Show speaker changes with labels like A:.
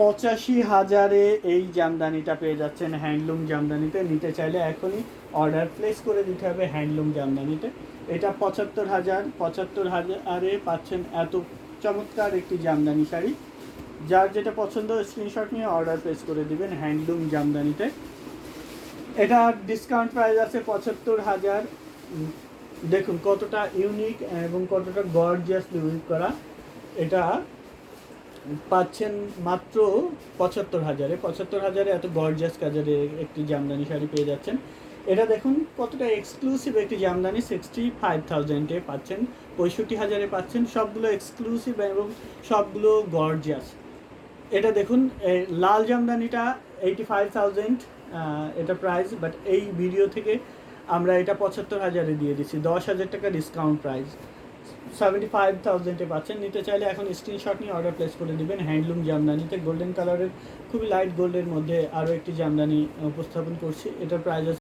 A: 85,000-এ এই জামদানিটা পেয়ে যাচ্ছেন হ্যান্ডলুম জামদানিতে। নিতে চাইলে এখনই অর্ডার প্লেস করে দিতে হবে হ্যান্ডলুম জামদানিতে। এটা 75,000-এ পাচ্ছেন এত চমৎকার একটি জামদানি শাড়ি। যার যেটা পছন্দ স্ক্রিনশট নিয়ে অর্ডার প্লেস করে দিবেন হ্যান্ডলুম জামদানিতে। এটা ডিসকাউন্ট প্রাইস আছে 75,000। দেখুন কতটা ইউনিক এবং কতটা গর্জিয়াসলি ইউজ করা। এটা পাচ্ছেন মাত্র 75,000-এ। 75,000-এ এত গর্জিয়াস কাজের একটি জামদানি শাড়ি পেয়ে যাচ্ছেন। এটা দেখুন কতটা এক্সক্লুসিভ একটি জামদানি। 65,000-এ পাচ্ছেন, 65,000-এ পাচ্ছেন। সবগুলো এক্সক্লুসিভ এবং সবগুলো গর্জিয়াস। এটা দেখুন লাল জামদানিটা 85,000 এটা প্রাইস, বাট এই ভিডিও থেকে আমরা এটা 75,000-এ দিয়ে দিচ্ছি, 10,000 টাকা ডিসকাউন্ট প্রাইস। 75,000-এ পাচ্ছেন। নিতে চাইলে এখন স্ক্রিনশট নিয়ে অর্ডার প্লেস করে দিবেন হ্যান্ডলুম জামদানিতে। গোল্ডেন কালারের খুবই লাইট গোল্ডের মধ্যে আরও একটি জামদানি উপস্থাপন করছি। এটার প্রাইস